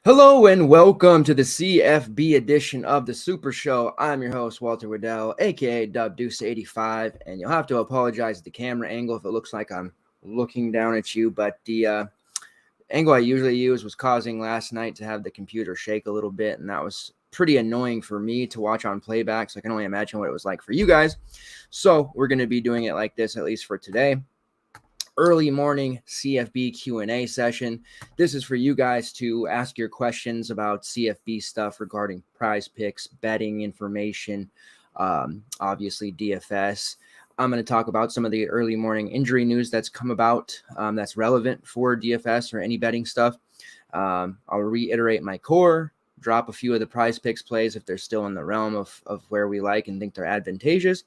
Hello and welcome to the CFB edition of the Super Show. I'm your host, Walter Waddell, aka Deuce85, and you'll have to apologize at the camera angle if it looks like I'm looking down at you, but the angle I usually use was causing last night to have the computer shake a little bit, and that was pretty annoying for me to watch on playback, so I can only imagine what it was like for you guys. So we're going to be doing it like this, at least for today. Early morning CFB Q&A session. This is for you guys to ask your questions about CFB stuff regarding PrizePicks, betting information, obviously DFS. I'm going to talk about some of the early morning injury news that's come about that's relevant for DFS or any betting stuff. I'll reiterate my core, drop a few of the PrizePicks plays if they're still in the realm of where we like and think they're advantageous.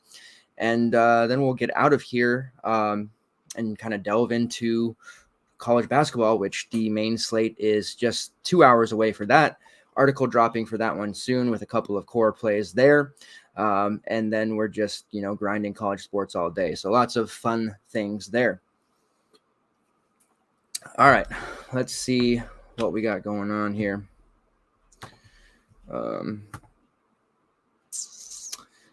And then we'll get out of here and kind of delve into college basketball, which the main slate is just 2 hours away for that. Article dropping for that one soon with a couple of core plays there. And then we're just, grinding college sports all day. So lots of fun things there. All right, let's see what we got going on here.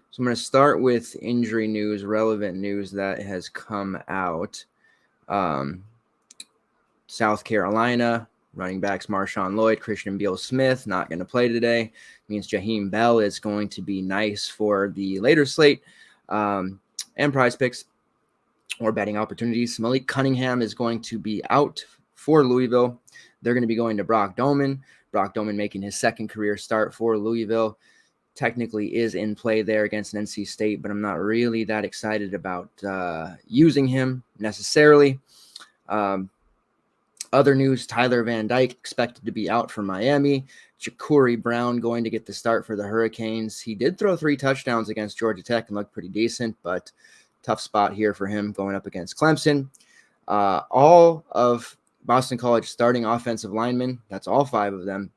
So I'm going to start with injury news, relevant news that has come out. South Carolina, running backs Marshawn Lloyd, Christian Beal-Smith, not going to play today. Means Jaheim Bell is going to be nice for the later slate and PrizePicks or betting opportunities. Malik Cunningham is going to be out for Louisville. They're going to be going to Brock Doman. Brock Doman making his second career start for Louisville. Technically is in play there against NC State, but I'm not really that excited about using him necessarily. Other news, Tyler Van Dyke expected to be out for Miami. Ja'Cory Brown going to get the start for the Hurricanes. He did throw 3 touchdowns against Georgia Tech and looked pretty decent, but tough spot here for him going up against Clemson. All of Boston College starting offensive linemen, that's all 5 of them,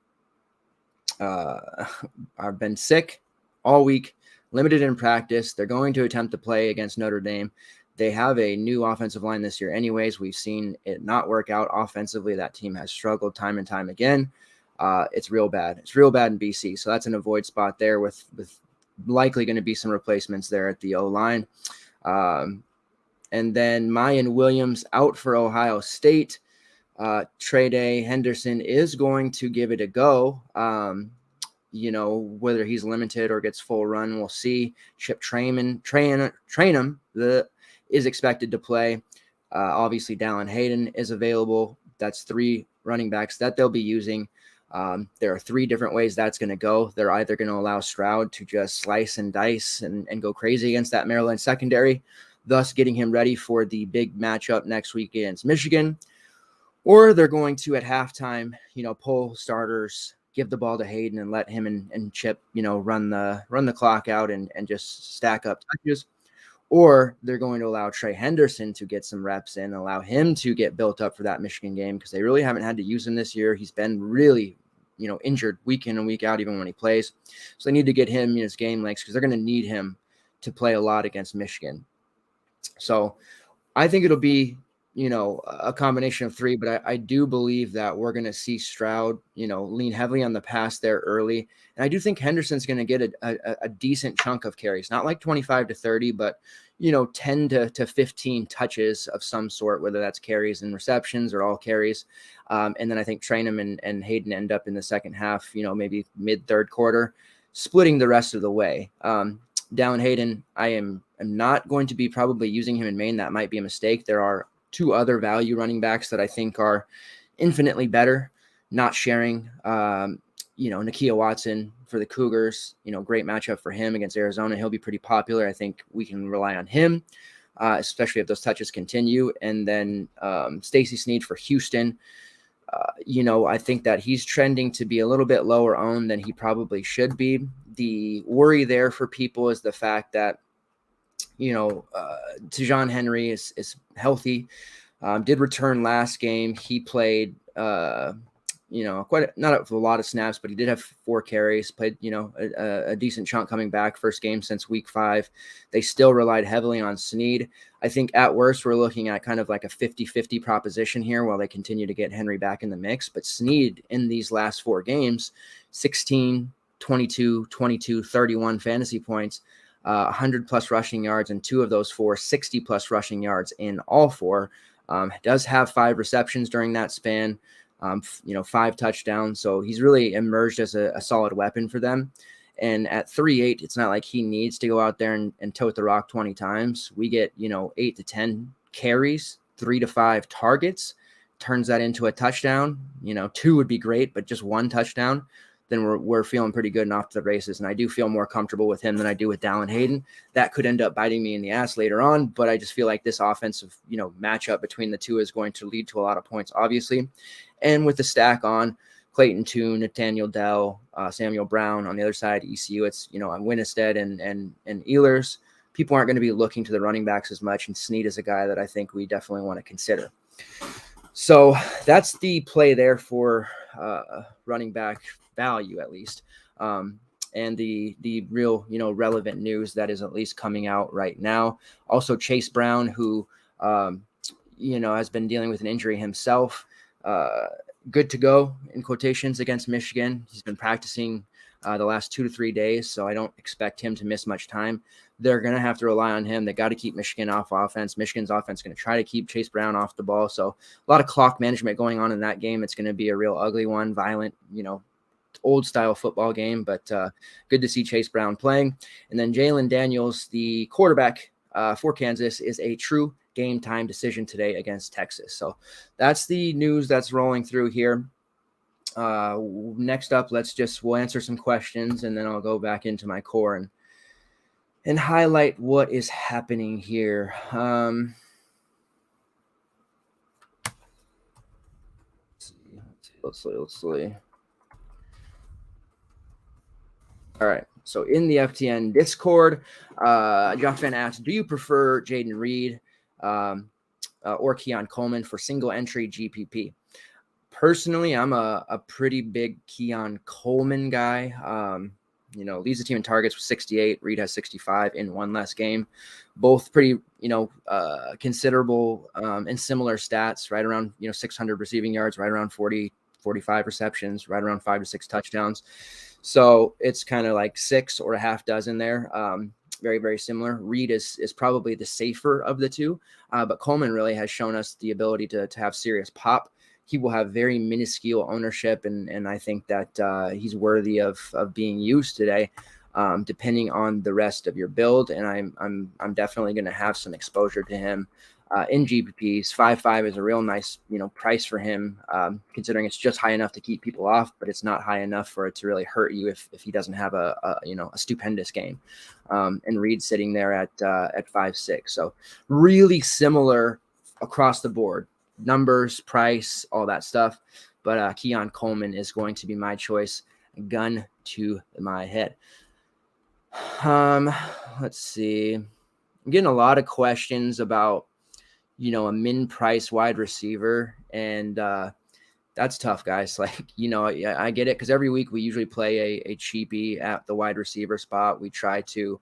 have been sick all week, limited in practice. They're going to attempt to play against Notre Dame. They have a new offensive line this year anyways. We've seen it not work out offensively. That team has struggled time and time again. It's real bad. It's real bad in BC. So that's an avoid spot there with likely going to be some replacements there at the O-line. And then Mayan Williams out for Ohio State. Trey Henderson is going to give it a go. Whether he's limited or gets full run, we'll see. Chip Trainum is expected to play. Obviously, Dallin Hayden is available. That's 3 running backs that they'll be using. There are 3 different ways that's going to go. They're either going to allow Stroud to just slice and dice and go crazy against that Maryland secondary, thus getting him ready for the big matchup next week against Michigan. Or they're going to, at halftime, pull starters, give the ball to Hayden and let him and Chip, run the clock out and just stack up touches. Or they're going to allow Trey Henderson to get some reps in, allow him to get built up for that Michigan game because they really haven't had to use him this year. He's been really, injured week in and week out, even when he plays. So they need to get him his game lengths because they're going to need him to play a lot against Michigan. So I think it'll be, a combination of 3, but I do believe that we're going to see Stroud, lean heavily on the pass there early. And I do think Henderson's going to get a decent chunk of carries, not like 25 to 30, but, 10 to 15 touches of some sort, whether that's carries and receptions or all carries. And then I think Trainum and Hayden end up in the second half, maybe mid third quarter, splitting the rest of the way. Dallin Hayden, I am not going to be probably using him in main. That might be a mistake. There are 2 other value running backs that I think are infinitely better, not sharing, Nakia Watson for the Cougars, great matchup for him against Arizona. He'll be pretty popular. I think we can rely on him, especially if those touches continue. And then Stacey Snead for Houston. I think that he's trending to be a little bit lower owned than he probably should be. The worry there for people is the fact that, Tejon Henry is healthy, did return last game. He played, not a lot of snaps, but he did have 4 carries, played, a decent chunk coming back, first game since week 5. They still relied heavily on Snead. I think at worst, we're looking at kind of like a 50-50 proposition here while they continue to get Henry back in the mix. But Snead in these last 4 games, 16, 22, 22, 31 fantasy points, 100 plus rushing yards, and 2 of those 4, 60 plus rushing yards in all 4. Does have 5 receptions during that span. 5 touchdowns. So he's really emerged as a solid weapon for them. And at 3.8, it's not like he needs to go out there and tote the rock 20 times. We get, 8 to 10 carries, 3 to 5 targets, turns that into a touchdown. 2 would be great, but just 1 touchdown, then we're feeling pretty good and off to the races. And I do feel more comfortable with him than I do with Dallan Hayden. That could end up biting me in the ass later on, but I just feel like this offensive, matchup between the two is going to lead to a lot of points, obviously. And with the stack on Clayton Tune, Nathaniel Dell, Samuel Brown on the other side, ECU, it's, on Winstead and Ehlers, people aren't going to be looking to the running backs as much. And Snead is a guy that I think we definitely want to consider. So that's the play there for running back value, at least. And the real, relevant news that is at least coming out right now. Also, Chase Brown, who, has been dealing with an injury himself, good to go in quotations against Michigan. He's been practicing the last 2 to 3 days, so I don't expect him to miss much time. They're going to have to rely on him. They got to keep Michigan off offense. Michigan's offense is going to try to keep Chase Brown off the ball. So a lot of clock management going on in that game. It's going to be a real ugly one, violent, old style football game, but good to see Chase Brown playing. And then Jalen Daniels, the quarterback for Kansas, is a true game time decision today against Texas. So that's the news that's rolling through here. Next up, we'll answer some questions, and then I'll go back into my core and highlight what is happening here. Let's see. All right. So in the FTN Discord, Josh Van asked, do you prefer Jaden Reed or Keon Coleman for single entry GPP? Personally, I'm a pretty big Keon Coleman guy. Leads the team in targets with 68. Reed has 65 in one less game. Both pretty, considerable and similar stats, right around, 600 receiving yards, right around 40, 45 receptions, right around 5 to 6 touchdowns. So it's kind of like 6 or a half dozen there. Very, very similar. Reed is probably the safer of the two, but Coleman really has shown us the ability to have serious pop. He will have very minuscule ownership, and I think that he's worthy of being used today, depending on the rest of your build. And I'm definitely going to have some exposure to him in GPPs. 5.5 is a real nice price for him, considering it's just high enough to keep people off, but it's not high enough for it to really hurt you if he doesn't have a stupendous game. And Reed sitting there at 5.6, so really similar across the board. Numbers, price, all that stuff. But Keon Coleman is going to be my choice. Gun to my head. Let's see. I'm getting a lot of questions about, a min price wide receiver. And that's tough, guys. Like, I get it, because every week we usually play a cheapie at the wide receiver spot. We try to,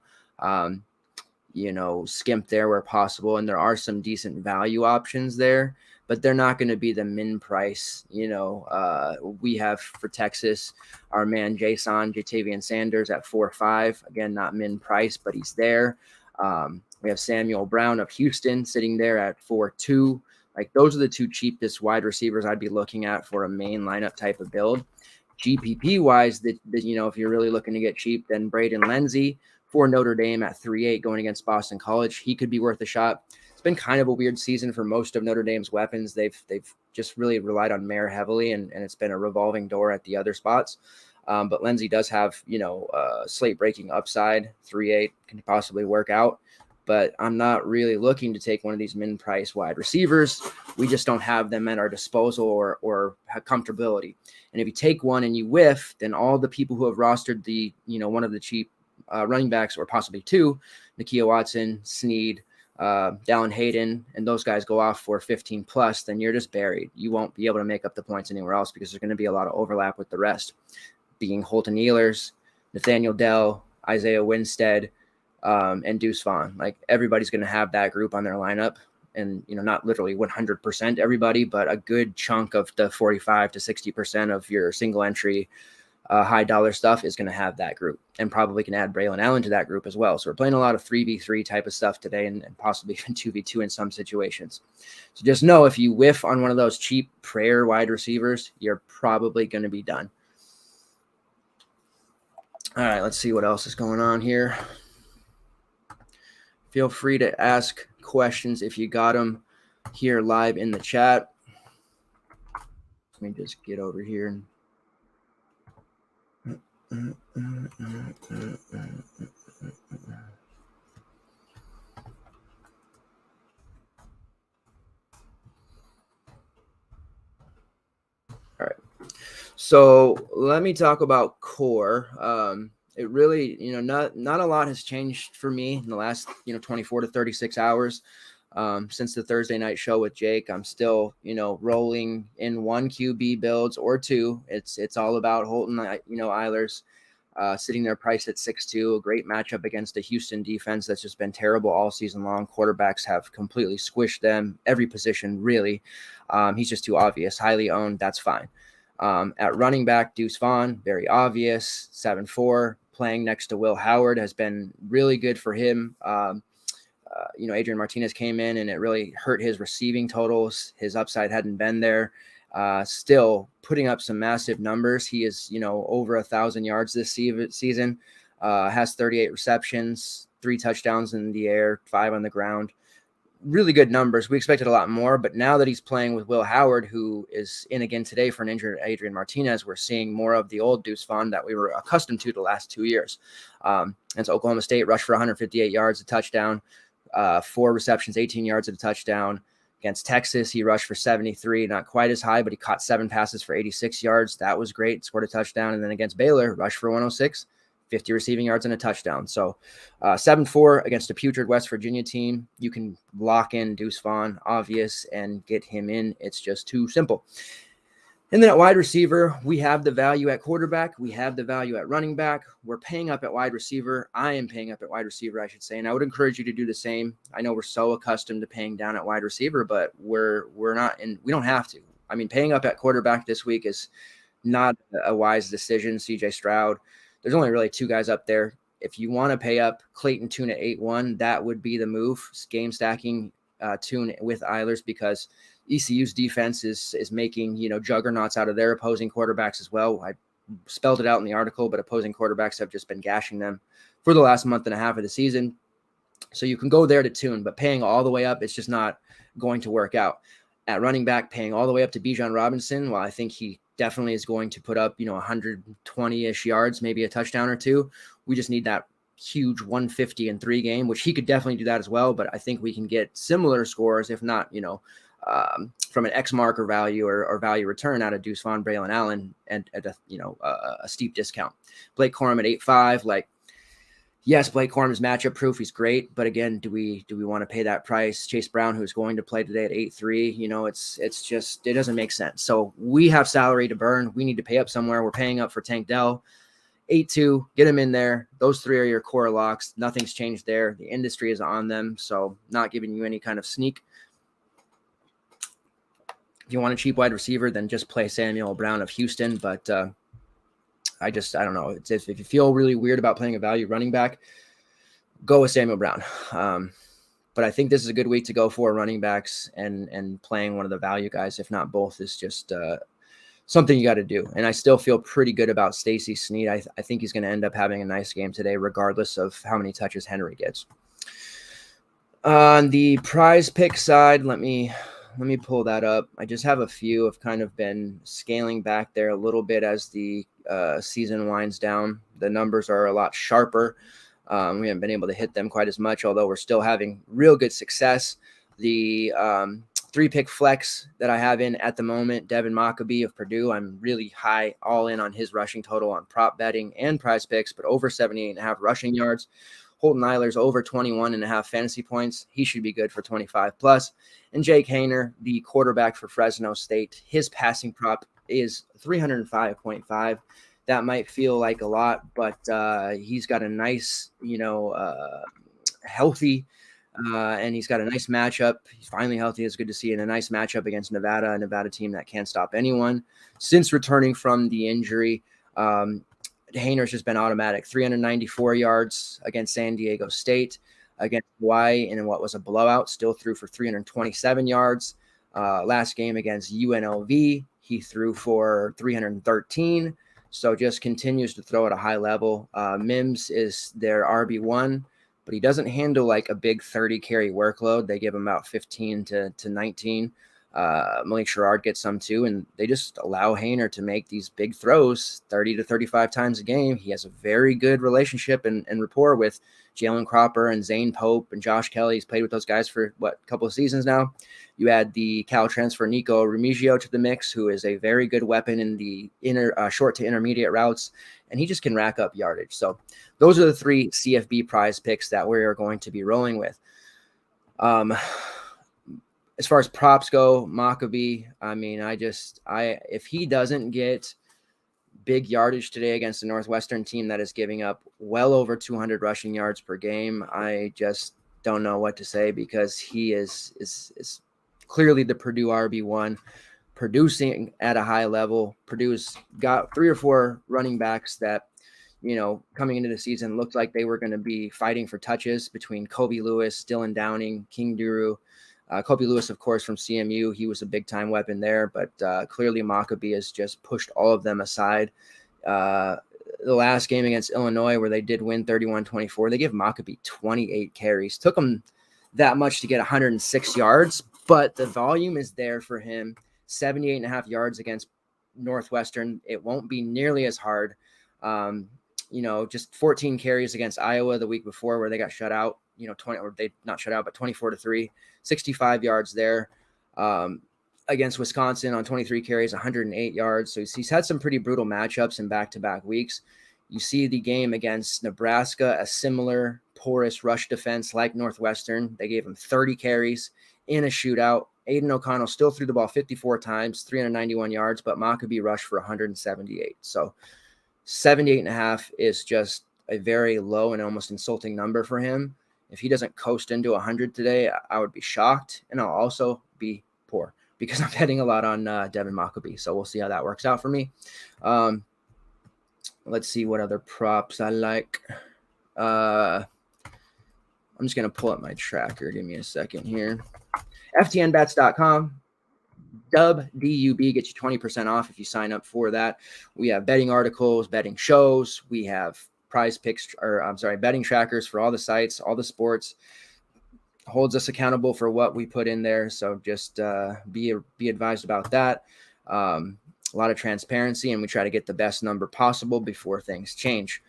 skimp there where possible. And there are some decent value options there, but they're not going to be the min price. We have for Texas, our man Jatavian Sanders at 4.5. Again, not min price, but he's there. We have Samuel Brown of Houston sitting there at 4.2. Like, those are the two cheapest wide receivers I'd be looking at for a main lineup type of build. GPP wise, if you're really looking to get cheap, then Braden Lenzy for Notre Dame at 3.8 going against Boston College. He could be worth a shot. It's been kind of a weird season for most of Notre Dame's weapons. They've just really relied on Mayer heavily, and it's been a revolving door at the other spots. But Lenzy does have, slate breaking upside. 3.8 can possibly work out. But I'm not really looking to take one of these min price wide receivers. We just don't have them at our disposal or comfortability. And if you take one and you whiff, then all the people who have rostered the, one of the cheap running backs, or possibly two, Nakia Watson, Snead, Dallin Hayden and those guys go off for 15 plus, then you're just buried. You won't be able to make up the points anywhere else because there's going to be a lot of overlap with the rest, being Holton Ehlers, Nathaniel Dell, Isaiah Winstead, and Deuce Vaughn. Like, everybody's going to have that group on their lineup. And, not literally 100% everybody, but a good chunk of the 45 to 60% of your single entry high dollar stuff is going to have that group, and probably can add Braylon Allen to that group as well. So we're playing a lot of 3v3 type of stuff today, and possibly even 2v2 in some situations. So just know, if you whiff on one of those cheap prayer wide receivers, you're probably going to be done. All right, let's see what else is going on here. Feel free to ask questions if you got them here live in the chat. Let me just get over here and all right. So let me talk about core. It really, not a lot has changed for me in the last, 24 to 36 hours. Since the Thursday night show with Jake, I'm still, rolling in one QB builds or two. It's all about Holton, Ehlers, sitting there priced at 6.2, a great matchup against a Houston defense that's just been terrible all season long. Quarterbacks have completely squished them, every position, really. He's just too obvious, highly owned. That's fine. At running back, Deuce Vaughn, very obvious, 7.4, playing next to Will Howard has been really good for him. Adrian Martinez came in and it really hurt his receiving totals. His upside hadn't been there. Still putting up some massive numbers. He is, over 1,000 yards this season, has 38 receptions, 3 touchdowns in the air, 5 on the ground. Really good numbers. We expected a lot more, but now that he's playing with Will Howard, who is in again today for an injured Adrian Martinez, we're seeing more of the old Deuce Vaughn that we were accustomed to the last 2 years. And so Oklahoma State rushed for 158 yards, a touchdown, 4 receptions, 18 yards at a touchdown. Against Texas, he rushed for 73, not quite as high, but he caught 7 passes for 86 yards. That was great. Scored a touchdown. And then against Baylor, rushed for 106, 50 receiving yards and a touchdown. So 7-4 against a putrid West Virginia team. You can lock in Deuce Vaughn, obvious, and get him in. It's just too simple. And then at wide receiver, we have the value at quarterback. We have the value at running back. We're paying up at wide receiver. I am paying up at wide receiver, I should say. And I would encourage you to do the same. I know we're so accustomed to paying down at wide receiver, but we're not, and we don't have to. I mean, paying up at quarterback this week is not a wise decision. CJ Stroud. There's only really 2 guys up there. If you want to pay up Clayton Tune at 8-1, that would be the move. Game stacking Tune with Ehlers, because ECU's defense is making, juggernauts out of their opposing quarterbacks as well. I spelled it out in the article, but opposing quarterbacks have just been gashing them for the last month and a half of the season. So you can go there to Tune, but paying all the way up, it's just not going to work out. At running back, paying all the way up to Bijan Robinson, while I think he definitely is going to put up, 120-ish yards, maybe a touchdown or 2. We just need that huge 150-3 game, which he could definitely do that as well. But I think we can get similar scores, if not, from an X marker value or value return out of Deuce Vaughn, Braylon Allen, and at a steep discount. Blake Corum at 8.5, yes, Blake Corum is matchup proof. He's great, but again, do we want to pay that price? Chase Brown, who's going to play today at 8.3, it's just, it doesn't make sense. So we have salary to burn. We need to pay up somewhere. We're paying up for Tank Dell, 8.2. Get him in there. Those 3 are your core locks. Nothing's changed there. The industry is on them, so not giving you any kind of sneak. If you want a cheap wide receiver, then just play Samuel Brown of Houston. But I don't know. If you feel really weird about playing a value running back, go with Samuel Brown. But I think this is a good week to go for running backs, and playing one of the value guys, if not both, is just something you got to do. And I still feel pretty good about Stacey Snead. I think he's going to end up having a nice game today, regardless of how many touches Henry gets. On the PrizePicks side, let me pull that up. I just have a few. I've kind of been scaling back there a little bit as the season winds down. The numbers are a lot sharper. We haven't been able to hit them quite as much, although we're still having real good success. The 3-pick flex that I have in at the moment, Devin Maccabee of Purdue, I'm really high all in on his rushing total on prop betting and PrizePicks, but over 78.5 rushing yards. Holton Eiler's over 21.5 fantasy points. He should be good for 25 plus. And Jake Haener, the quarterback for Fresno State, his passing prop is 305.5. That might feel like a lot, but he's got a nice, healthy, and he's got a nice matchup. He's finally healthy. It's good to see, in a nice matchup against Nevada, a Nevada team that can't stop anyone. Since returning from the injury, Haener's just been automatic. 394 yards against San Diego State, against Hawaii in what was a blowout, still threw for 327 yards. Last game against UNLV, he threw for 313. So just continues to throw at a high level. Mims is their RB1, but he doesn't handle like a big 30 carry workload. They give him about 15 to 19. Malik Sherrard gets some too, and they just allow Haener to make these big throws 30 to 35 times a game. He has a very good relationship and rapport with Jalen Cropper and Zane Pope and Josh Kelly. He's played with those guys for a couple of seasons now. You add the Cal transfer Nico Remigio to the mix, who is a very good weapon in the short to intermediate routes, and he just can rack up yardage. So those are the three CFB prize picks that we are going to be rolling with. As far as props go, Maccabee, I mean, if he doesn't get big yardage today against the Northwestern team that is giving up well over 200 rushing yards per game, I just don't know what to say, because he is clearly the Purdue RB1, producing at a high level. Purdue's got 3 or 4 running backs that, coming into the season looked like they were going to be fighting for touches, between Kobe Lewis, Dylan Downing, King Duru. Kobe Lewis, of course, from CMU, he was a big-time weapon there, but clearly Maccabee has just pushed all of them aside. The last game against Illinois, where they did win 31-24, they gave Maccabee 28 carries. Took him that much to get 106 yards, but the volume is there for him. 78.5 yards against Northwestern. It won't be nearly as hard. Just 14 carries against Iowa the week before, where they got shut out. 24-3, 65 yards there. Against Wisconsin on 23 carries, 108 yards. So he's had some pretty brutal matchups in back-to-back weeks. You see the game against Nebraska, a similar porous rush defense like Northwestern. They gave him 30 carries in a shootout. Aiden O'Connell still threw the ball 54 times, 391 yards, but Maccabee rushed for 178. So 78.5 is just a very low and almost insulting number for him. If he doesn't coast into 100 today, I would be shocked, and I'll also be poor, because I'm betting a lot on Devin Maccabee. So we'll see how that works out for me. Let's see what other props I like. I'm just going to pull up my tracker. Give me a second here. FTNbets.com. DUB gets you 20% off if you sign up for that. We have betting articles, betting shows. We have betting trackers for all the sites, all the sports. Holds us accountable for what we put in there. So just be advised about that. A lot of transparency, and we try to get the best number possible before things change.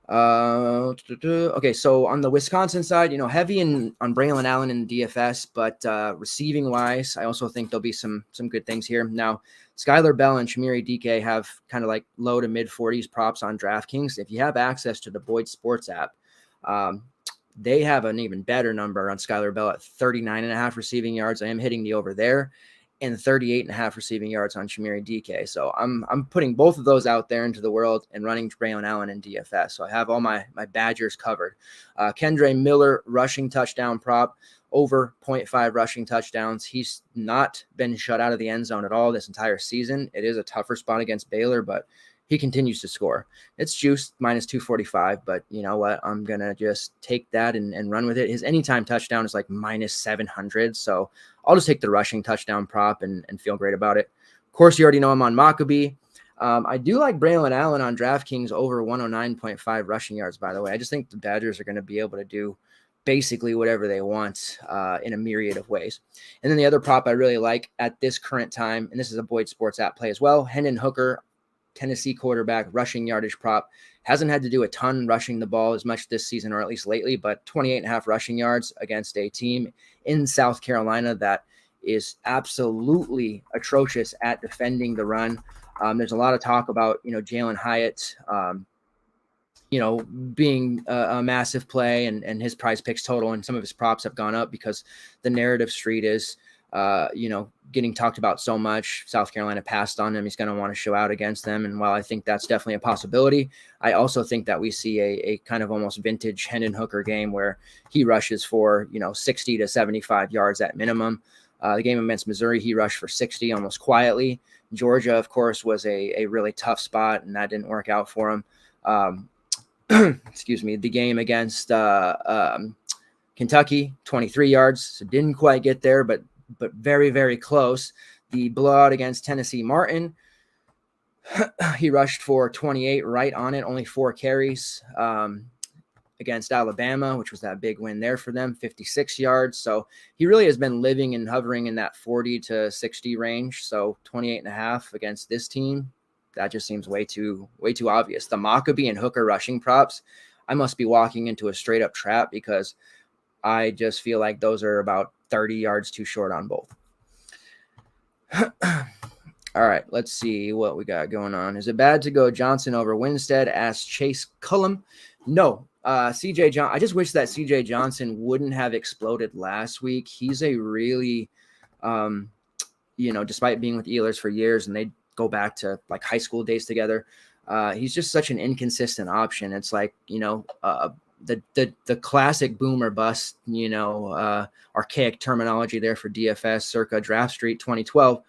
Okay, so on the Wisconsin side, heavy on Braylon Allen in DFS, but receiving wise, I also think there'll be some good things here. Now, Skylar Bell and Shamiri DK have kind of like low to mid 40s props on DraftKings. If you have access to the Boyd Sports app, they have an even better number on Skylar Bell at 39.5 receiving yards. I am hitting the over there, and 38.5 receiving yards on Shamiri DK. So I'm putting both of those out there into the world and running Braylon Allen in DFS. So I have all my Badgers covered. Kendre Miller rushing touchdown prop, over 0.5 rushing touchdowns. He's not been shut out of the end zone at all this entire season. It is a tougher spot against Baylor, but he continues to score. It's juiced minus 245, but you know what? I'm going to just take that and run with it. His anytime touchdown is like minus 700. So I'll just take the rushing touchdown prop and feel great about it. Of course, you already know I'm on Maccabee. I do like Braylon Allen on DraftKings over 109.5 rushing yards, by the way. I just think the Badgers are going to be able to do basically whatever they want in a myriad of ways. And then the other prop I really like at this current time, and this is a Boyd Sports app play as well, Hendon Hooker, Tennessee quarterback, rushing yardage prop. Hasn't had to do a ton rushing the ball as much this season, or at least lately, but 28.5 rushing yards against a team in South Carolina that is absolutely atrocious at defending the run. There's a lot of talk about, Jalen Hyatt, being a massive play, and his PrizePicks total and some of his props have gone up because the narrative street is, getting talked about so much. South Carolina passed on him. He's going to want to show out against them. And while I think that's definitely a possibility, I also think that we see a kind of almost vintage Hendon Hooker game where he rushes for, 60 to 75 yards at minimum. The game against Missouri, he rushed for 60 almost quietly. Georgia, of course, was a really tough spot, and that didn't work out for him. Excuse me. The game against Kentucky, 23 yards, so didn't quite get there, but very, very close. The blowout against Tennessee Martin, he rushed for 28, right on it, only 4 carries. Against Alabama, which was that big win there for them, 56 yards. So he really has been living and hovering in that 40 to 60 range. So 28.5 against this team, that just seems way too obvious. The Maccabee and Hooker rushing props, I must be walking into a straight up trap because I just feel like those are about 30 yards too short on both. All right, let's see what we got going on. Is it bad to go Johnson over Winstead? Asked Chase Cullum. No. CJ John, I just wish that CJ Johnson wouldn't have exploded last week. He's a really, despite being with Ehlers for years and they go back to like high school days together, he's just such an inconsistent option. It's like, the classic boomer bust, archaic terminology there for DFS circa Draft Street 2012.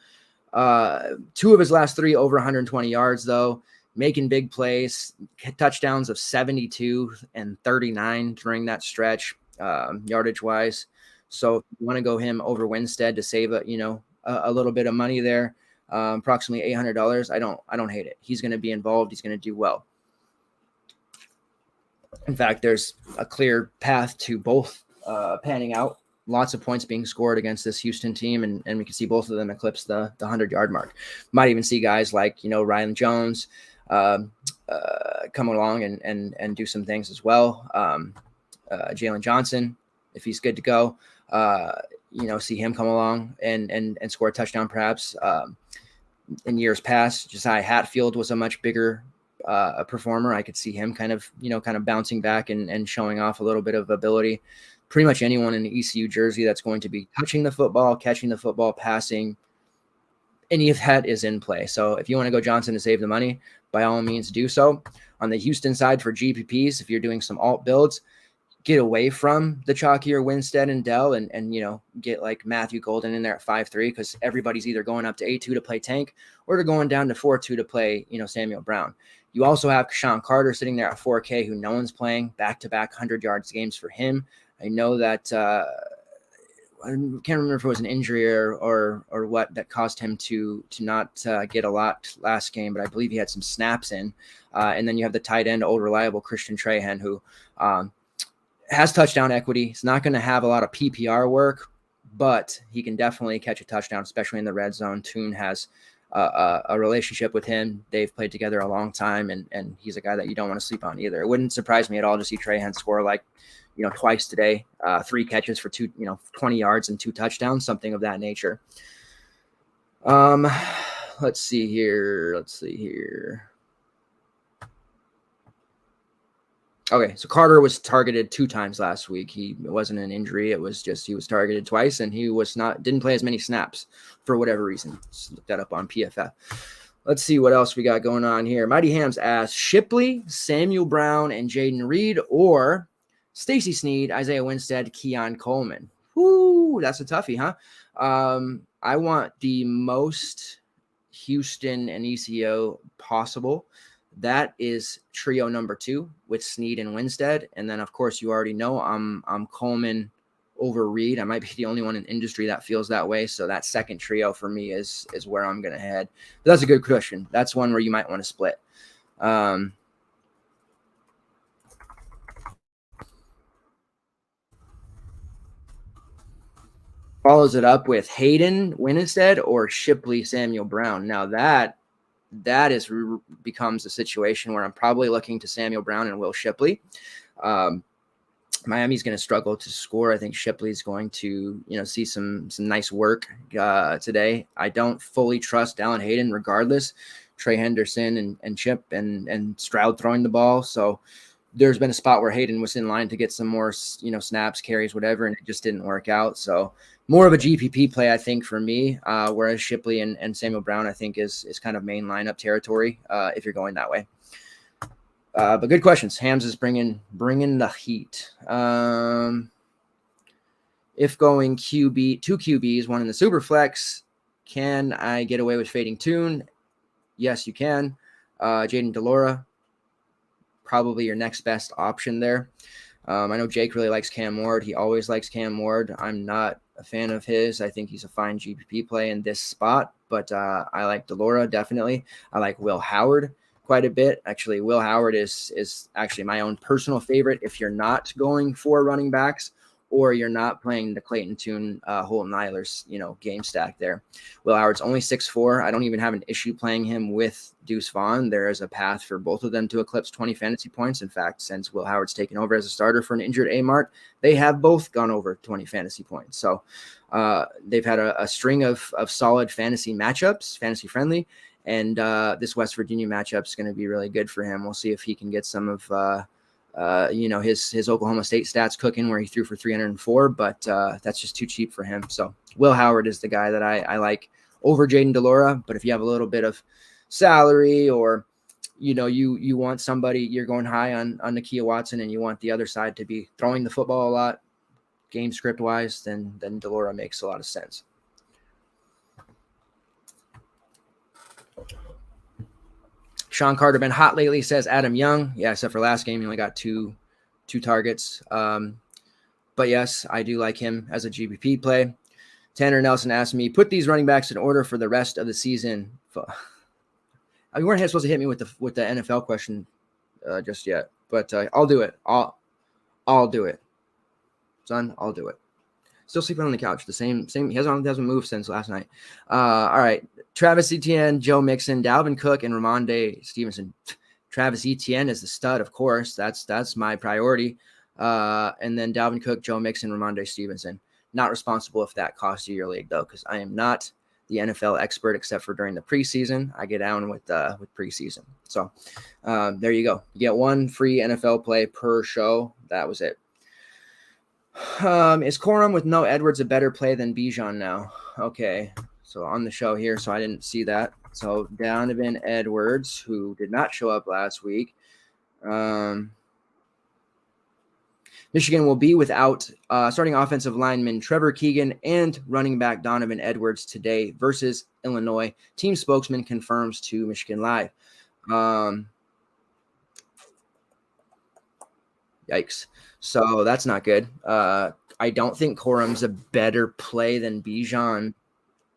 2 of his last 3 over 120 yards though. Making big plays, touchdowns of 72 and 39 during that stretch, yardage wise. So if you want to go him over Winstead to save a little bit of money there, approximately $800. I don't hate it. He's going to be involved. He's going to do well. In fact, there's a clear path to both panning out. Lots of points being scored against this Houston team, and we can see both of them eclipse the 100-yard mark. Might even see guys like, Ryan Jones come along and do some things as well. Jalen Johnson, if he's good to go, see him come along and score a touchdown perhaps. In years past, Josiah Hatfield was a much bigger performer. I could see him kind of bouncing back and showing off a little bit of ability. Pretty much anyone in the ECU jersey that's going to be touching the football, catching the football, passing, any of that is in play. So if you want to go Johnson to save the money, by all means do so. On the Houston side for GPPs, if you're doing some alt builds, get away from the chalkier Winstead and Dell and get like Matthew Golden in there at 5.3 because everybody's either going up to 8.2 to play Tank or they're going down to 4.2 to play, Samuel Brown. You also have Sean Carter sitting there at 4K who no one's playing, back-to-back 100 yards games for him. I know that I can't remember if it was an injury or what that caused him to not get a lot last game, but I believe he had some snaps in. And then you have the tight end, old reliable Christian Trahan, who has touchdown equity. He's not going to have a lot of PPR work, but he can definitely catch a touchdown, especially in the red zone. Toon has a relationship with him. They've played together a long time, and he's a guy that you don't want to sleep on either. It wouldn't surprise me at all to see Trahan score like, twice today, 3 catches for 20 yards and 2 touchdowns, something of that nature. Let's see here. Okay, so Carter was targeted 2 times last week. It wasn't an injury. It was just he was targeted twice, and he didn't play as many snaps for whatever reason. Just look that up on PFF. Let's see what else we got going on here. Mighty Hams asks, Shipley, Samuel Brown, and Jaden Reed, or Stacey Sneed, Isaiah Winstead, Keon Coleman. Whoo, that's a toughie, huh? I want the most Houston and ECO possible. That is trio number 2 with Sneed and Winstead. And then, of course, you already know I'm Coleman over Reed. I might be the only one in industry that feels that way. So that second trio for me is where I'm going to head. But that's a good question. That's one where you might want to split. Follows it up with Hayden Winstead or Shipley Samuel Brown. Now that becomes a situation where I'm probably looking to Samuel Brown and Will Shipley. Miami's going to struggle to score. I think Shipley's going to, see some nice work today. I don't fully trust Allen Hayden regardless. Trey Henderson and Chip and Stroud throwing the ball. So there's been a spot where Hayden was in line to get some more, snaps, carries, whatever, and it just didn't work out. So more of a GPP play, I think, for me, whereas Shipley and Samuel Brown, I think, is kind of main lineup territory if you're going that way. But good questions. Hams is bringing the heat. If going two QBs, one in the super flex, can I get away with fading Tune? Yes, you can. Jaden Delora, probably your next best option there. I know Jake really likes Cam Ward. He always likes Cam Ward. I'm not a fan of his. I think he's a fine GPP play in this spot, but I like Delora definitely. I like Will Howard quite a bit. Actually, Will Howard is actually my own personal favorite if you're not going for running backs or you're not playing the Clayton Tune, Holton Eilers, game stack there. Will Howard's only 6'4". I don't even have an issue playing him with Deuce Vaughn. There is a path for both of them to eclipse 20 fantasy points. In fact, since Will Howard's taken over as a starter for an injured Amart, they have both gone over 20 fantasy points. So they've had a string of solid fantasy matchups, fantasy friendly, and this West Virginia matchup is going to be really good for him. We'll see if he can get some of his Oklahoma State stats cooking where he threw for 304, but that's just too cheap for him. So Will Howard is the guy that I like over Jaden Delora. But if you have a little bit of salary or, you want somebody, you're going high on Nakia Watson and you want the other side to be throwing the football a lot game script wise, then Delora makes a lot of sense. Sean Carter been hot lately, says Adam Young. Yeah, except for last game, he only got two targets. But yes, I do like him as a GPP play. Tanner Nelson asked me, put these running backs in order for the rest of the season. You weren't supposed to hit me with the NFL question just yet, but I'll do it. I'll do it, son. I'll do it. Still sleeping on the couch. The same. He hasn't moved since last night. All right. Travis Etienne, Joe Mixon, Dalvin Cook, and Ramondre Stevenson. Travis Etienne is the stud, of course. That's my priority. And then Dalvin Cook, Joe Mixon, Ramondre Stevenson. Not responsible if that costs you your league, though, because I am not the NFL expert except for during the preseason. I get down with preseason. So there you go. You get one free NFL play per show. That was it. Is Corum with no Edwards a better play than Bijan now? Okay, so on the show here, so I didn't see that. So Donovan Edwards, who did not show up last week. Michigan will be without starting offensive lineman Trevor Keegan and running back Donovan Edwards today versus Illinois. Team spokesman confirms to Michigan Live. Yikes. So that's not good. I don't think Corum's a better play than Bijan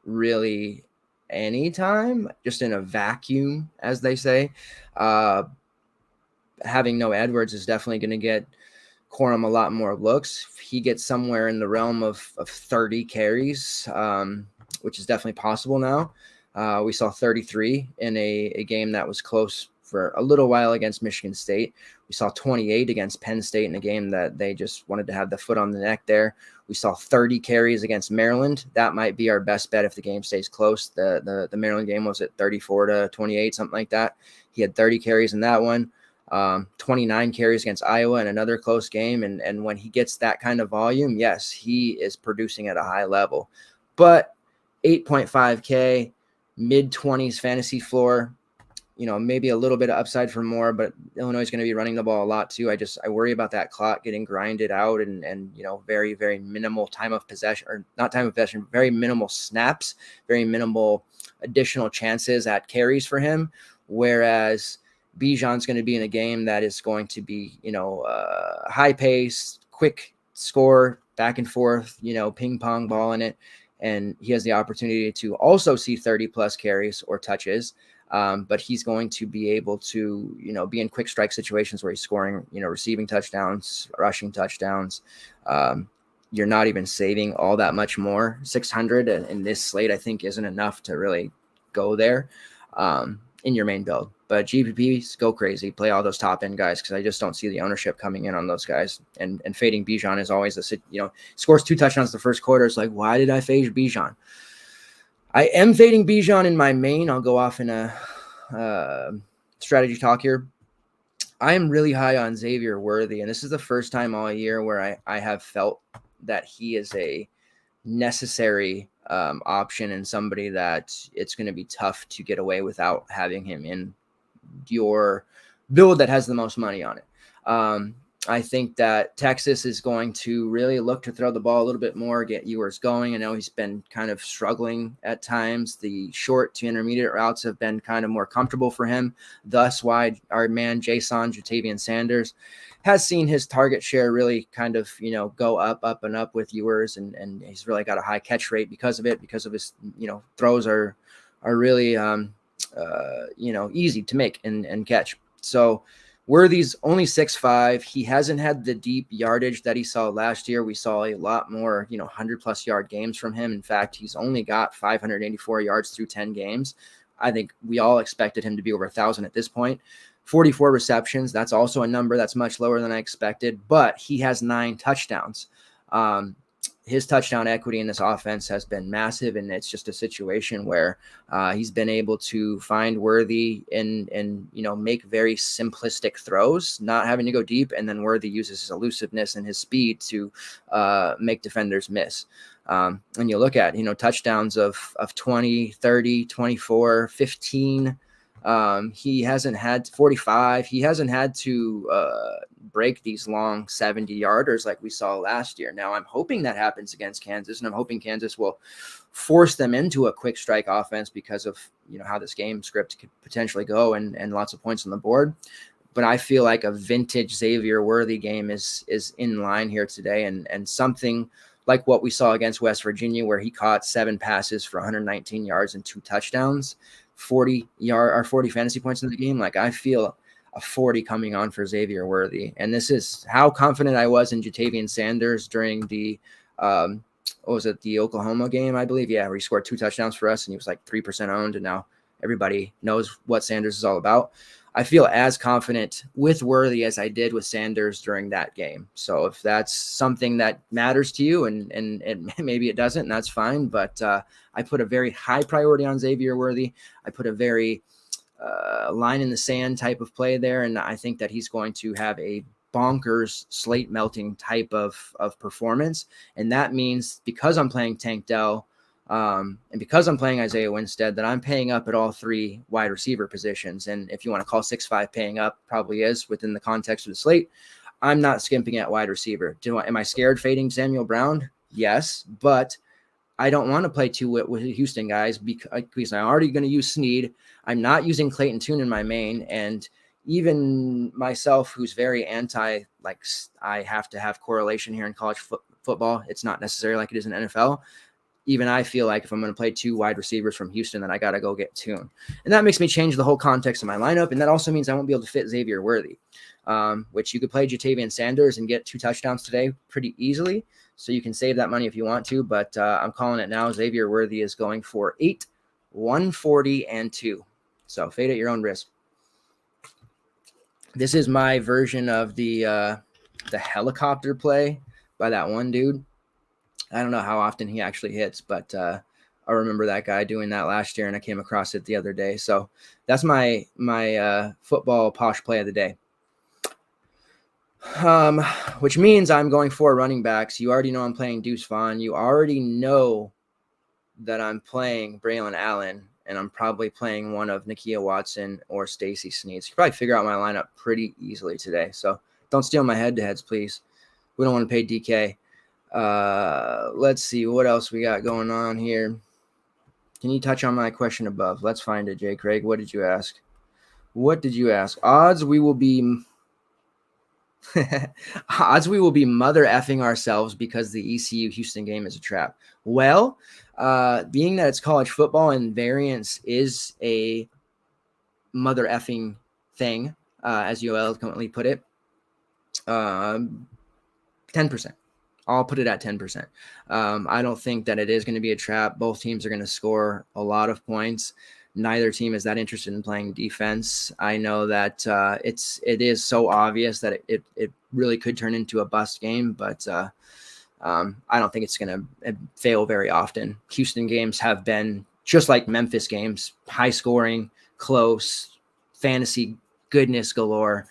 really anytime, just in a vacuum, as they say. Having no Edwards is definitely going to get Corum a lot more looks. He gets somewhere in the realm of 30 carries, which is definitely possible now. We saw 33 in a game that was close for a little while against Michigan State. We saw 28 against Penn State in a game that they just wanted to have the foot on the neck there. We saw 30 carries against Maryland. That might be our best bet if the game stays close. The Maryland game was at 34-28, something like that. He had 30 carries in that one, 29 carries against Iowa in another close game. And when he gets that kind of volume, yes, he is producing at a high level. But 8.5K, mid-20s fantasy floor, maybe a little bit of upside for more, but Illinois is going to be running the ball a lot too. I worry about that clock getting grinded out and very, very minimal time of possession, or not time of possession, very minimal snaps, very minimal additional chances at carries for him. Whereas Bijan's going to be in a game that is going to be, high pace, quick score, back and forth, ping pong ball in it. And he has the opportunity to also see 30 plus carries or touches. But he's going to be able to, be in quick strike situations where he's scoring, receiving touchdowns, rushing touchdowns. You're not even saving all that much more. 600 in this slate, I think, isn't enough to really go there in your main build. But GPPs, go crazy. Play all those top end guys because I just don't see the ownership coming in on those guys. And fading Bijan is always scores 2 touchdowns the first quarter. It's like, why did I fade Bijan? I am fading Bijan in my main. I'll go off in a strategy talk here. I am really high on Xavier Worthy, and this is the first time all year where I have felt that he is a necessary option and somebody that it's going to be tough to get away without having him in your build that has the most money on it. I think that Texas is going to really look to throw the ball a little bit more, get Ewers going. I know he's been kind of struggling at times. The short to intermediate routes have been kind of more comfortable for him. Thus why our man Jason Jatavian Sanders has seen his target share really kind of, go up and up with Ewers, and he's really got a high catch rate because of it, because of his, throws are really, easy to make and catch. So Worthy's only 6'5". He hasn't had the deep yardage that he saw last year. We saw a lot more, 100-plus yard games from him. In fact, he's only got 584 yards through 10 games. I think we all expected him to be over 1,000 at this point. 44 receptions. That's also a number that's much lower than I expected, but he has 9 touchdowns. His touchdown equity in this offense has been massive, and it's just a situation where he's been able to find Worthy and make very simplistic throws, not having to go deep, and then Worthy uses his elusiveness and his speed to make defenders miss. And you look at, touchdowns of 20, 30, 24, 15. He hasn't had 45. He hasn't had to break these long 70-yarders like we saw last year. Now, I'm hoping that happens against Kansas, and I'm hoping Kansas will force them into a quick strike offense because of how this game script could potentially go and lots of points on the board. But I feel like a vintage Xavier Worthy game is in line here today, and something like what we saw against West Virginia, where he caught 7 passes for 119 yards and 2 touchdowns. 40 fantasy points in the game. Like, I feel a 40 coming on for Xavier Worthy. And this is how confident I was in Jatavian Sanders during the, the Oklahoma game, I believe. Yeah, where he scored 2 touchdowns for us and he was like 3% owned. And now everybody knows what Sanders is all about. I feel as confident with Worthy as I did with Sanders during that game. So if that's something that matters to you, and maybe it doesn't, and that's fine. But I put a very high priority on Xavier Worthy. I put a very line in the sand type of play there, and I think that he's going to have a bonkers slate melting type of performance. And that means because I'm playing Tank Dell, and because I'm playing Isaiah Winstead, that I'm paying up at all 3 wide receiver positions. And if you want to call 6'5" paying up, probably is within the context of the slate. I'm not skimping at wide receiver. Am I scared fading Samuel Brown? Yes, but I don't want to play 2 with Houston guys because I'm already going to use Snead. I'm not using Clayton Tune in my main, and even myself, who's very anti, like, I have to have correlation here in college football. It's not necessary like it is in NFL. Even I feel like if I'm going to play 2 wide receivers from Houston, then I got to go get Tune. And that makes me change the whole context of my lineup. And that also means I won't be able to fit Xavier Worthy, which you could play Jatavian Sanders and get 2 touchdowns today pretty easily. So you can save that money if you want to, but I'm calling it now. Xavier Worthy is going for 8, 140, and 2. So fade at your own risk. This is my version of the helicopter play by that one dude. I don't know how often he actually hits, but I remember that guy doing that last year, and I came across it the other day. So that's my football posh play of the day. Which means I'm going for running backs. You already know I'm playing Deuce Vaughn. You already know that I'm playing Braylon Allen, and I'm probably playing one of Nakia Watson or Stacy Snead. You can probably figure out my lineup pretty easily today. So don't steal my head-to-heads, please. We don't want to pay DK. Let's see what else we got going on here. Can you touch on my question above? Let's find it, Jay Craig. What did you ask? Odds we will be mother effing ourselves because the ECU Houston game is a trap. Well, being that it's college football and variance is a mother effing thing, as you eloquently put it, 10%. I'll put it at 10%. I don't think that it is going to be a trap. Both teams are going to score a lot of points. Neither team is that interested in playing defense. I know that it is so obvious that it really could turn into a bust game, but I don't think it's going to fail very often. Houston games have been just like Memphis games, high scoring, close, fantasy goodness galore.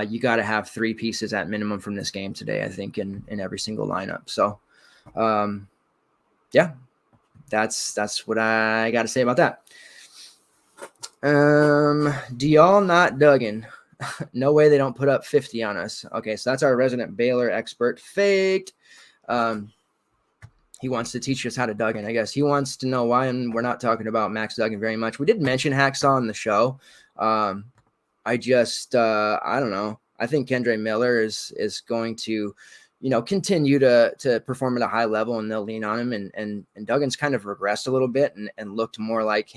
you got to have 3 pieces at minimum from this game today, I think, in every single lineup. So, yeah, that's what I got to say about that. Do y'all not Duggan? No way they don't put up 50 on us. Okay, so that's our resident Baylor expert. Faked. He wants to teach us how to Duggan, I guess. He wants to know why we're not talking about Max Duggan very much. We did mention Hacksaw on the show. I don't know. I think Kendre Miller is going to, continue to perform at a high level, and they'll lean on him. And Duggan's kind of regressed a little bit and looked more like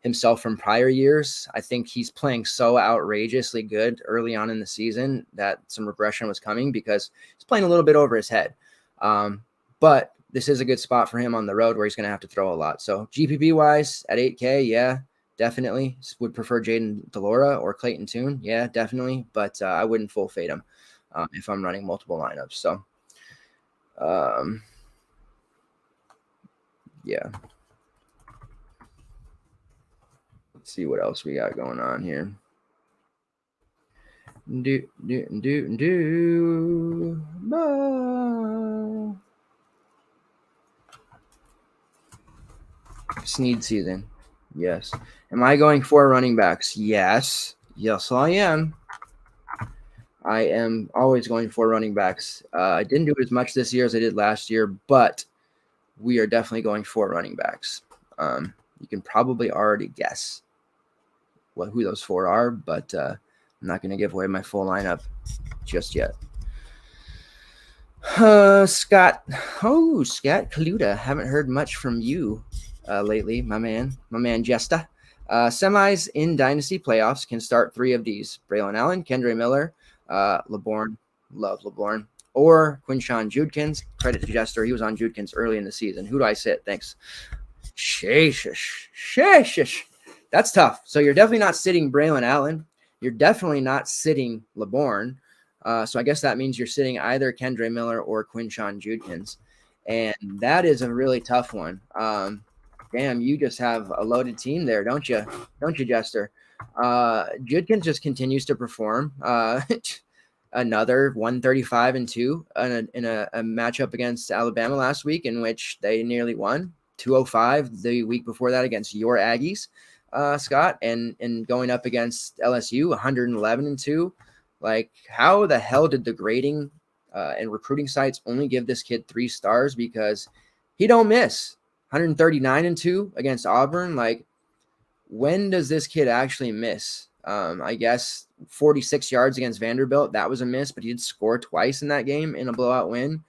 himself from prior years. I think he's playing so outrageously good early on in the season that some regression was coming because he's playing a little bit over his head. But this is a good spot for him on the road where he's going to have to throw a lot. So GPP wise at 8K, yeah, definitely would prefer Jaden Delora or Clayton Tune. Yeah, definitely. But I wouldn't full fade him if I'm running multiple lineups. So, yeah. Let's see what else we got going on here. Sneed season. Yes. Am I going for running backs? Yes. Yes, I am. I am always going for running backs. I didn't do as much this year as I did last year, but we are definitely going for running backs. You can probably already guess who those 4 are, but I'm not going to give away my full lineup just yet. Scott Kaluta. Haven't heard much from you lately, my man Jesta. Semis in Dynasty playoffs can start 3 of these: Braylon Allen, Kendre Miller, LeBourne, love LeBourne, or Quinshawn Judkins. Credit to Jester, he was on Judkins early in the season. Who do I sit? Thanks. Sheesh. That's tough. So you're definitely not sitting Braylon Allen. You're definitely not sitting LeBourne. So I guess that means you're sitting either Kendre Miller or Quinshawn Judkins. And that is a really tough one. Damn, you just have a loaded team there, don't you? Don't you, Jester? Judkins just continues to perform. Another 135-2 in a matchup against Alabama last week, in which they nearly won. 205 the week before that against your Aggies, Scott, and going up against LSU, 111-2. Like, how the hell did the grading and recruiting sites only give this kid 3 stars? Because he don't miss. 139-2 against Auburn. Like, when does this kid actually miss? I guess 46 yards against Vanderbilt, that was a miss, but he did score twice in that game in a blowout win.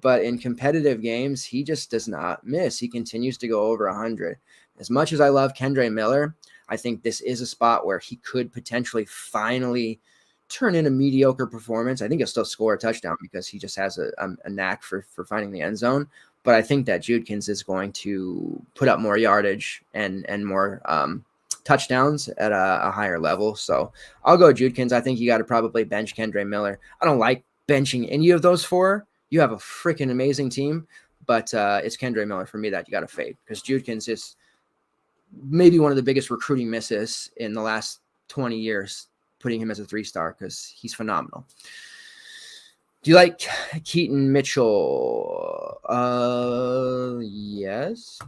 But in competitive games, he just does not miss. He continues to go over 100. As much as I love Kendre Miller, I think this is a spot where he could potentially finally turn in a mediocre performance. I think he'll still score a touchdown because he just has a knack for finding the end zone. But I think that Judkins is going to put up more yardage and more touchdowns at a higher level. So I'll go Judkins. I think you got to probably bench Kendre Miller. I don't like benching any of those 4. You have a freaking amazing team, but it's Kendre Miller for me that you got to fade, because Judkins is maybe one of the biggest recruiting misses in the last 20 years, putting him as a 3-star, because he's phenomenal. Do you like Keaton Mitchell? Yes.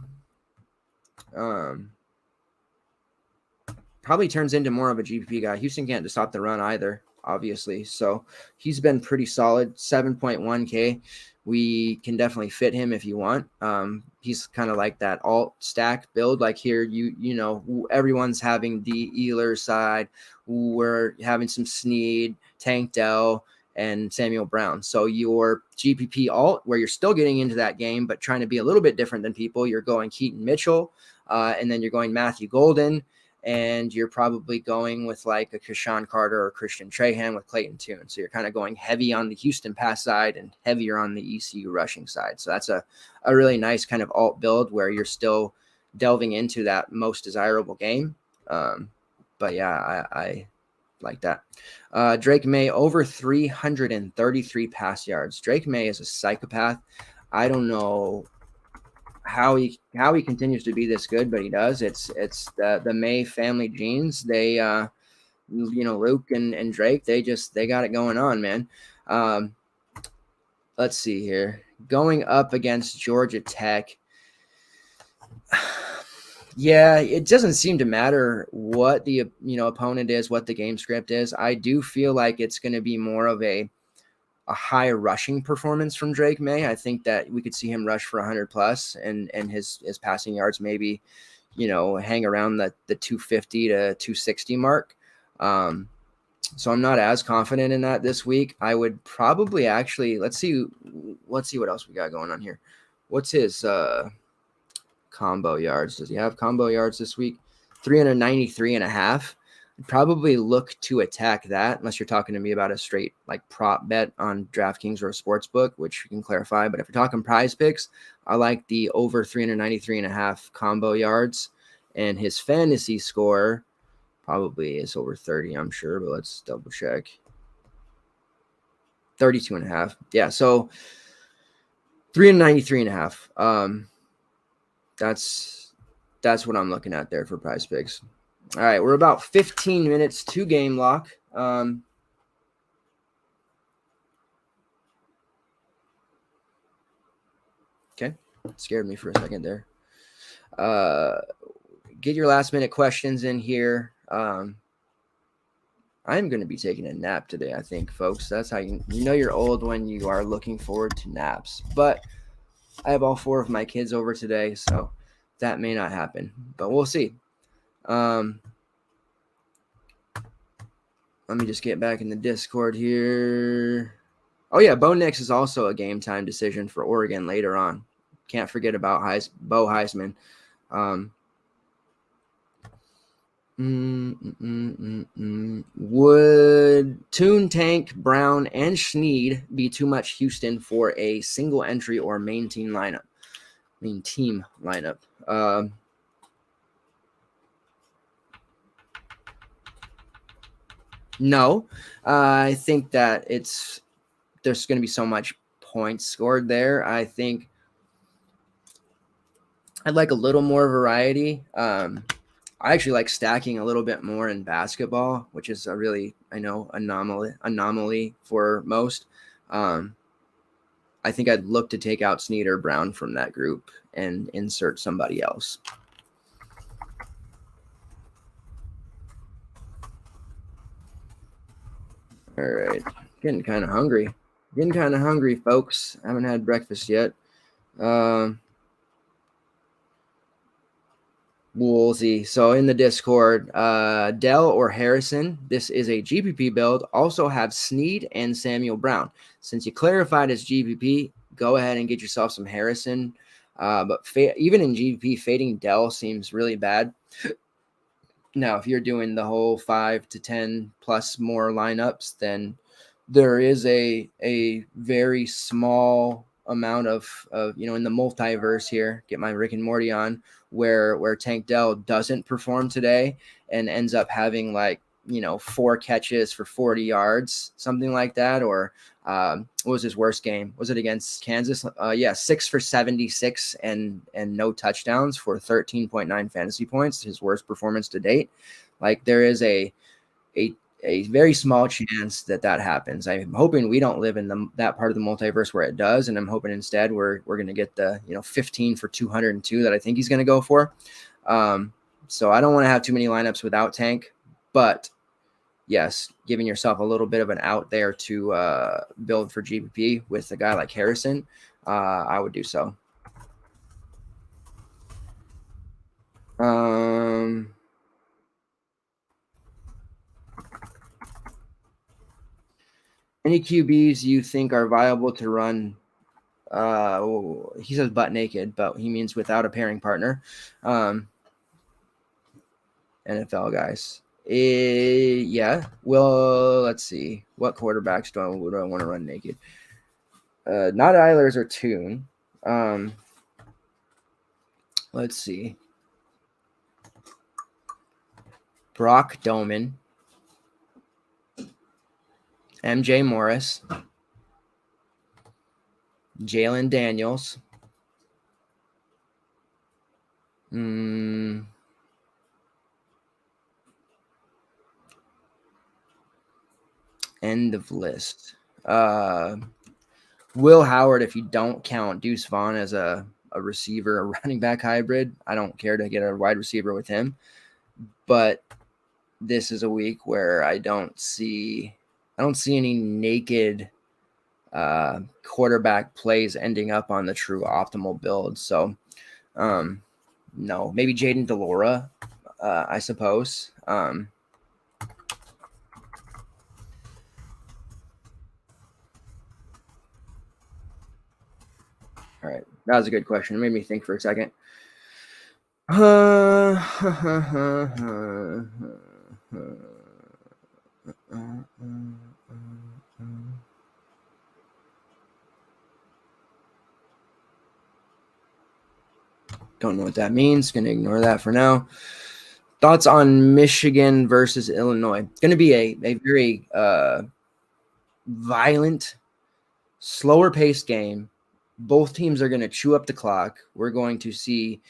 Probably turns into more of a GPP guy. Houston can't stop the run either, obviously. So he's been pretty solid, 7.1K. We can definitely fit him if you want. He's kind of like that alt stack build. Like here, you know, everyone's having the Ealer side. We're having some Sneed, Tank Dell, and Samuel Brown. So your GPP alt, where you're still getting into that game, but trying to be a little bit different than people, you're going Keaton Mitchell, and then you're going Matthew Golden, and you're probably going with like a Keshawn Carter or Christian Trahan with Clayton Tune. So you're kind of going heavy on the Houston pass side and heavier on the ECU rushing side. So that's a really nice kind of alt build where you're still delving into that most desirable game. But yeah, I like that. Drake May over 333 pass yards. Drake May is a psychopath. I don't know how he continues to be this good, but he does. It's the May family genes. They Luke and Drake, they got it going on, man. Let's see here. Going up against Georgia Tech. Yeah, it doesn't seem to matter what the opponent is, what the game script is. I do feel like it's going to be more of a high rushing performance from Drake May. I think that we could see him rush for 100 plus, and his passing yards maybe, hang around the 250 to 260 mark. So I'm not as confident in that this week. I would probably actually let's see what else we got going on here. What's his combo yards? Does he have combo yards this week? 393.5. Probably look to attack that, unless you're talking to me about a straight like prop bet on DraftKings or a sports book, which you can clarify. But if you're talking PrizePicks, I like the over 393.5 combo yards, and his fantasy score probably is over 30, I'm sure, but let's double check. 32.5. Yeah, so 393.5. That's what I'm looking at there for PrizePicks. All right, we're about 15 minutes to game lock. Okay, scared me for a second there. Get your last minute questions in here. I'm going to be taking a nap today, I think, folks. That's how you know you're old, when you are looking forward to naps. But I have all 4 of my kids over today, so that may not happen. But we'll see. Let me just get back in the Discord here. Oh, yeah, Bo Nix is also a game-time decision for Oregon later on. Can't forget about Bo Heisman. Would Toon, Tank, Brown, and Snead be too much Houston for a single entry or main team lineup? No. I think that there's going to be so much points scored there. I think I'd like a little more variety. I actually like stacking a little bit more in basketball, which is a really, I know, anomaly for most. I think I'd look to take out Snead or Brown from that group and insert somebody else. All right. Getting kind of hungry, folks. I haven't had breakfast yet. We'll see. So in the Discord, Dell or Harrison, this is a GPP build. Also have Snead and Samuel Brown. Since you clarified as GPP, go ahead and get yourself some Harrison. But even in GPP, fading Dell seems really bad. Now, if you're doing the whole 5 to 10 plus more lineups, then there is a very small amount of in the multiverse here, get my Rick and Morty on, where Tank Dell doesn't perform today and ends up having 4 catches for 40 yards, something like that. Or what was his worst game? Was it against Kansas? 6 for 76 and no touchdowns for 13.9 fantasy points. His worst performance to date. There is a very small chance that happens. I'm hoping we don't live in that part of the multiverse where it does, and I'm hoping instead we're going to get the 15 for 202 that I think he's going to go for. So I don't want to have too many lineups without Tank, but yes, giving yourself a little bit of an out there to build for GPP with a guy like Harrison, I would do so. Any QBs you think are viable to run? He says butt naked, but he means without a pairing partner. NFL guys. Yeah. Well, let's see. What quarterbacks do I want to run naked? Not Eilers or Toon. Let's see. Brock Doman. MJ Morris. Jalen Daniels. End of list. Will Howard, if you don't count Deuce Vaughn as a receiver, a running back hybrid, I don't care to get a wide receiver with him. But this is a week where I don't see any naked quarterback plays ending up on the true optimal build. So no, maybe Jaden Delora, I suppose. All right, that was a good question. It made me think for a second. Don't know what that means. Going to ignore that for now. Thoughts on Michigan versus Illinois? Going to be a very violent, slower paced game. Both teams are going to chew up the clock. We're going to see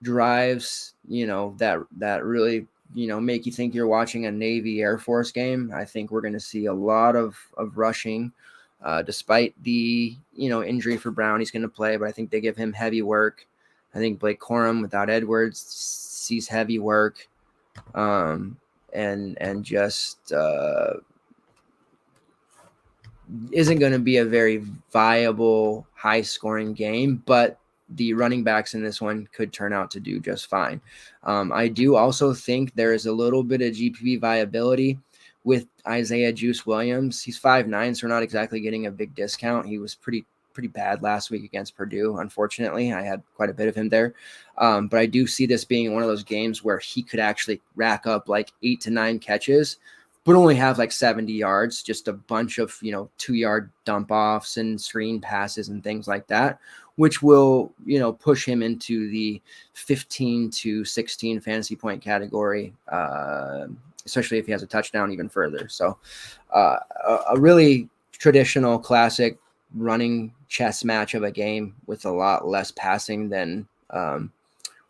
drives, that really, make you think you're watching a Navy Air Force game. I think we're going to see a lot of rushing, despite the, injury for Brown. He's going to play, but I think they give him heavy work. I think Blake Corum without Edwards sees heavy work, and just isn't going to be a very viable, high-scoring game, but the running backs in this one could turn out to do just fine. I do also think there is a little bit of GPP viability with Isaiah Juice Williams. He's 5'9", so we're not exactly getting a big discount. He was pretty bad last week against Purdue, unfortunately. I had quite a bit of him there. But I do see this being one of those games where he could actually rack up like 8 to 9 catches, but only have like 70 yards, just a bunch of, 2-yard dump offs and screen passes and things like that, which will, push him into the 15 to 16 fantasy point category, especially if he has a touchdown even further. So a really traditional classic running chess match of a game with a lot less passing than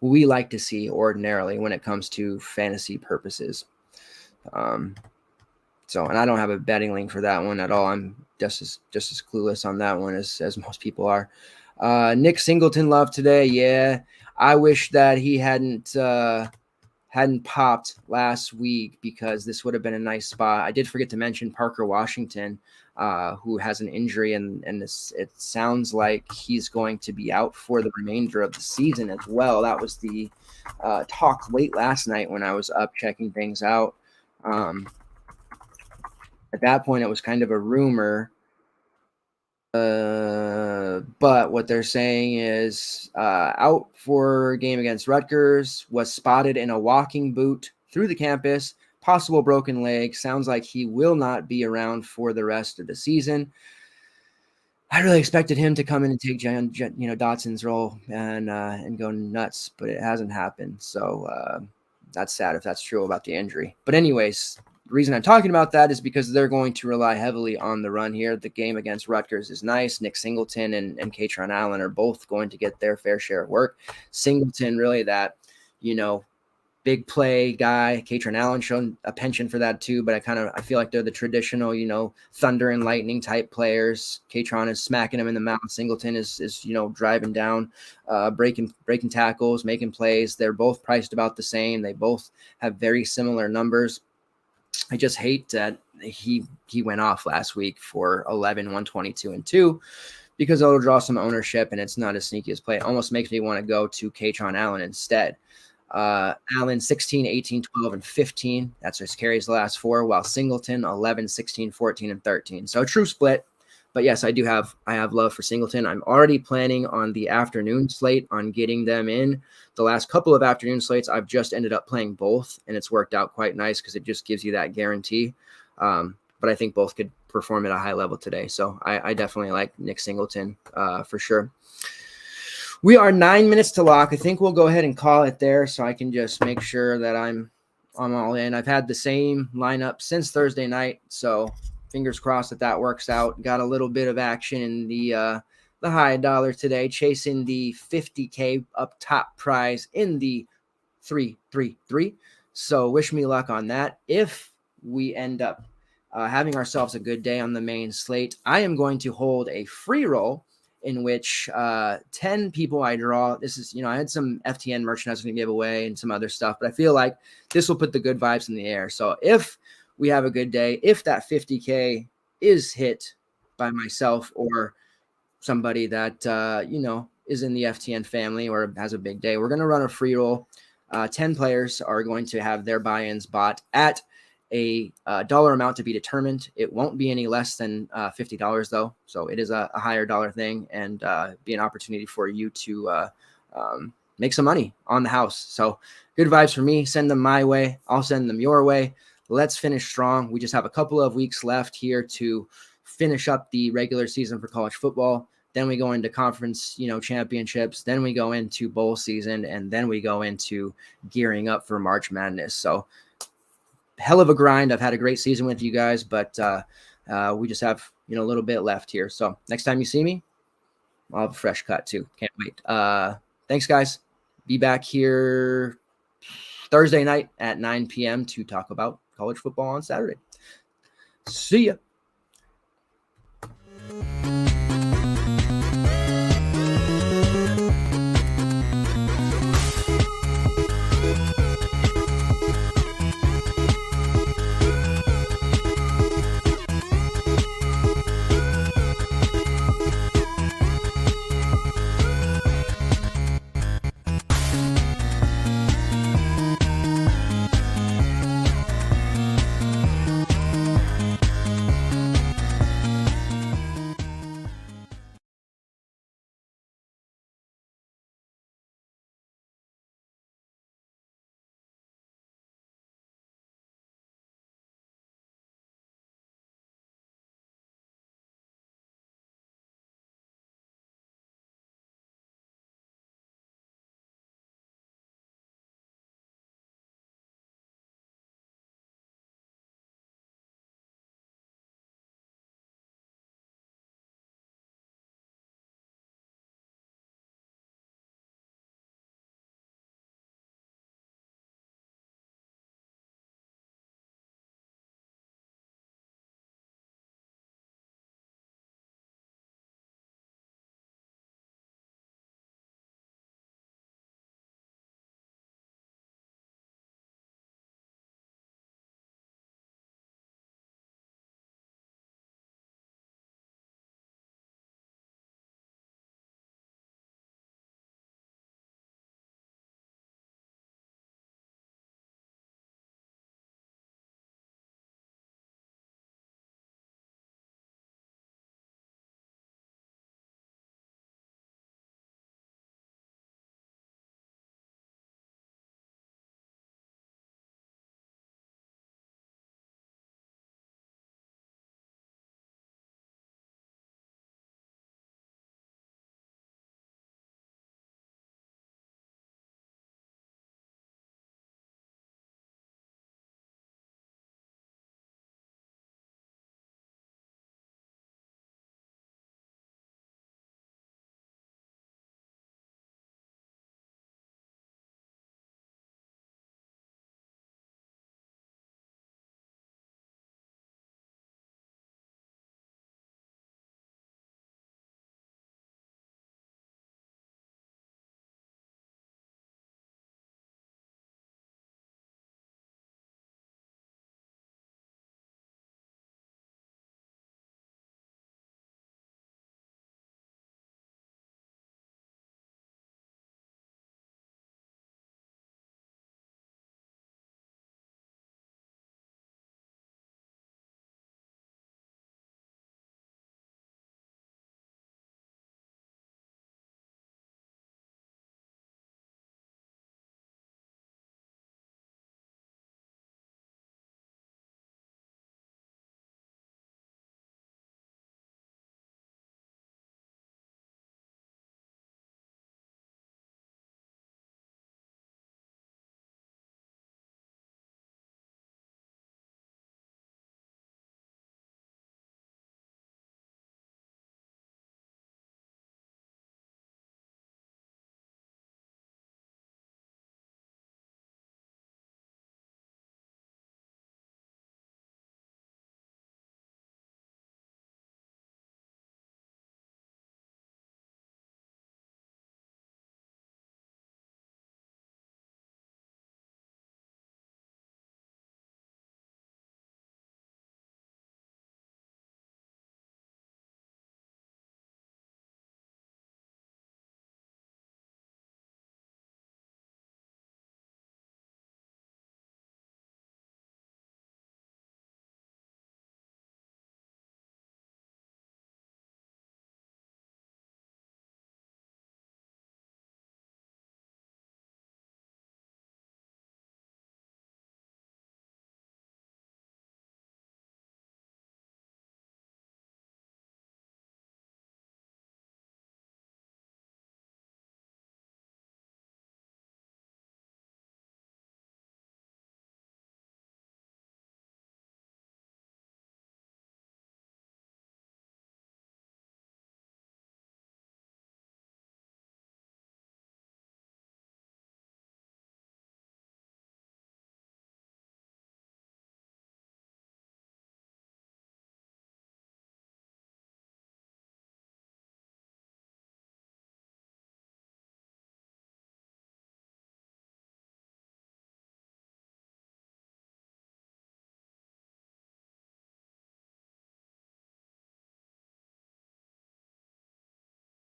we like to see ordinarily when it comes to fantasy purposes. So, and I don't have a betting link for that one at all. I'm just as clueless on that one as most people are. Nick Singleton love today. Yeah. I wish that he hadn't popped last week, because this would have been a nice spot. I did forget to mention Parker Washington, who has an injury, and it sounds like he's going to be out for the remainder of the season as well. That was the talk late last night when I was up checking things out. At that point, it was kind of a rumor. But what they're saying is out for a game against Rutgers, was spotted in a walking boot through the campus, possible broken leg. Sounds like he will not be around for the rest of the season. I really expected him to come in and take Dotson's role and go nuts, but it hasn't happened. So that's sad if that's true about the injury. But anyways, the reason I'm talking about that is because they're going to rely heavily on the run here. The game against Rutgers is nice. Nick Singleton and Katron Allen are both going to get their fair share of work. Singleton, really that, big play guy. Katron Allen shown a penchant for that too, but I feel like they're the traditional, thunder and lightning type players. Katron is smacking him in the mouth. Singleton is driving down, breaking tackles, making plays. They're both priced about the same. They both have very similar numbers. I just hate that he went off last week for 11, 122, and 2, because it'll draw some ownership, and it's not as sneaky as play. It almost makes me want to go to Katron Allen instead. Allen 16, 18, 12, and 15. That's his carries the last 4, while Singleton 11, 16, 14, and 13. So a true split. But yes, I have love for Singleton. I'm already planning on the afternoon slate on getting them in. The last couple of afternoon slates, I've just ended up playing both, and it's worked out quite nice because it just gives you that guarantee. But I think both could perform at a high level today. So I definitely like Nick Singleton for sure. We are 9 minutes to lock. I think we'll go ahead and call it there so I can just make sure that I'm all in. I've had the same lineup since Thursday night, so fingers crossed that works out. Got a little bit of action in the high dollar today, chasing the 50K up top prize in the 333. So wish me luck on that. If we end up having ourselves a good day on the main slate. I am going to hold a free roll in which 10 people I draw. This is, I had some FTN merchandise to give away and some other stuff, but I feel like this will put the good vibes in the air. So if we have a good day, if that 50K is hit by myself or somebody that, is in the FTN family or has a big day, we're going to run a free roll. 10 players are going to have their buy-ins bought at a dollar amount to be determined. It won't be any less than $50 though. So it is a higher dollar thing and be an opportunity for you to make some money on the house. So good vibes for me. Send them my way. I'll send them your way. Let's finish strong. We just have a couple of weeks left here to finish up the regular season for college football. Then we go into conference, championships. Then we go into bowl season, and then we go into gearing up for March Madness. So hell of a grind. I've had a great season with you guys, but we just have, a little bit left here. So next time you see me, I'll have a fresh cut too. Can't wait. Thanks, guys. Be back here Thursday night at 9 p.m. to talk about college football on Saturday. See ya.